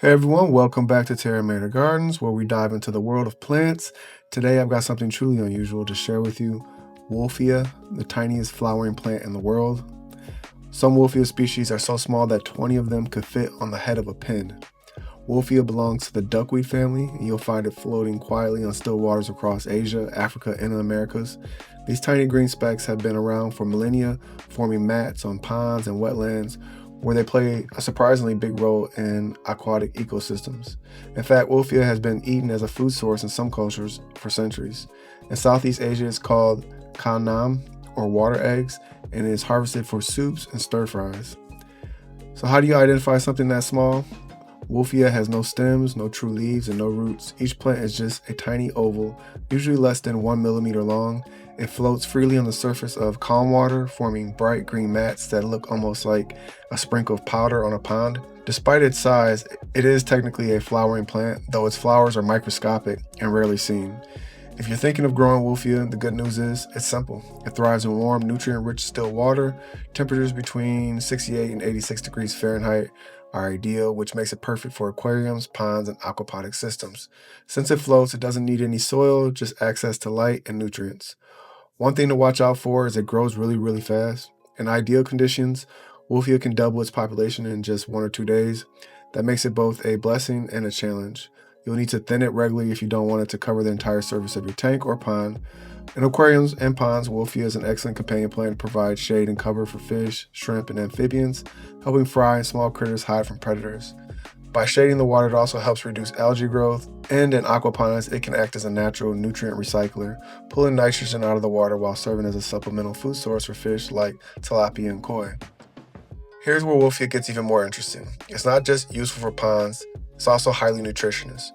Hey everyone, welcome back to Terramator Gardens, where we dive into the world of plants. Today I've got something truly unusual to share with you. Wolffia, the tiniest flowering plant in the world. Some Wolffia species are so small that 20 of them could fit on the head of a pin. Wolffia belongs to the duckweed family, and you'll find it floating quietly on still waters across Asia, Africa, and the Americas. These tiny green specks have been around for millennia, forming mats on ponds and wetlands, where they play a surprisingly big role in aquatic ecosystems. In fact, Wolffia has been eaten as a food source in some cultures for centuries. In Southeast Asia, it's called kanam, or water eggs, and is harvested for soups and stir fries. So how do you identify something that small? Wolffia has no stems, no true leaves, and no roots. Each plant is just a tiny oval, usually less than 1 millimeter long. It floats freely on the surface of calm water, forming bright green mats that look almost like a sprinkle of powder on a pond. Despite its size, it is technically a flowering plant, though its flowers are microscopic and rarely seen. If you're thinking of growing Wolffia, the good news is it's simple. It thrives in warm, nutrient-rich still water. Temperatures between 68 and 86 degrees Fahrenheit are ideal, which makes it perfect for aquariums, ponds, and aquaponic systems. Since it floats, it doesn't need any soil, just access to light and nutrients. One thing to watch out for is it grows really fast. In ideal conditions, Wolffia can double its population in just 1 or 2 days. That makes it both a blessing and a challenge. You'll need to thin it regularly if you don't want it to cover the entire surface of your tank or pond. In aquariums and ponds, Wolffia is an excellent companion plant to provide shade and cover for fish, shrimp, and amphibians, helping fry and small critters hide from predators. By shading the water, it also helps reduce algae growth, and in aquaponics, it can act as a natural nutrient recycler, pulling nitrogen out of the water while serving as a supplemental food source for fish like tilapia and koi. Here's where Wolffia gets even more interesting. It's not just useful for ponds, it's also highly nutritious.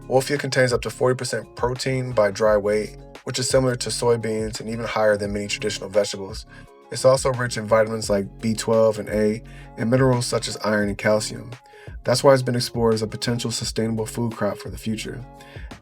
Wolffia contains up to 40% protein by dry weight, which is similar to soybeans and even higher than many traditional vegetables. It's also rich in vitamins like B12 and A, and minerals such as iron and calcium. That's why it's been explored as a potential sustainable food crop for the future.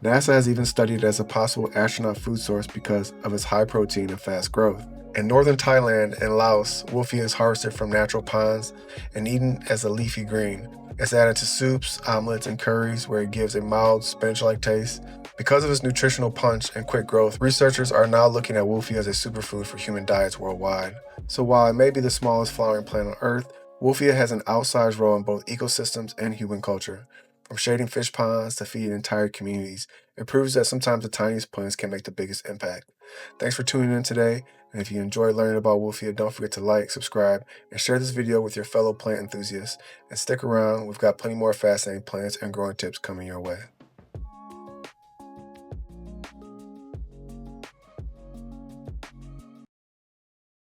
NASA has even studied it as a possible astronaut food source because of its high protein and fast growth. In northern Thailand and Laos, Wolffia is harvested from natural ponds and eaten as a leafy green. It's added to soups, omelets, and curries where it gives a mild spinach-like taste. Because of its nutritional punch and quick growth, researchers are now looking at Wolffia as a superfood for human diets worldwide. So while it may be the smallest flowering plant on Earth, Wolffia has an outsized role in both ecosystems and human culture. From shading fish ponds to feeding entire communities, it proves that sometimes the tiniest plants can make the biggest impact. Thanks for tuning in today, and if you enjoyed learning about Wolffia, don't forget to like, subscribe, and share this video with your fellow plant enthusiasts. And stick around, we've got plenty more fascinating plants and growing tips coming your way.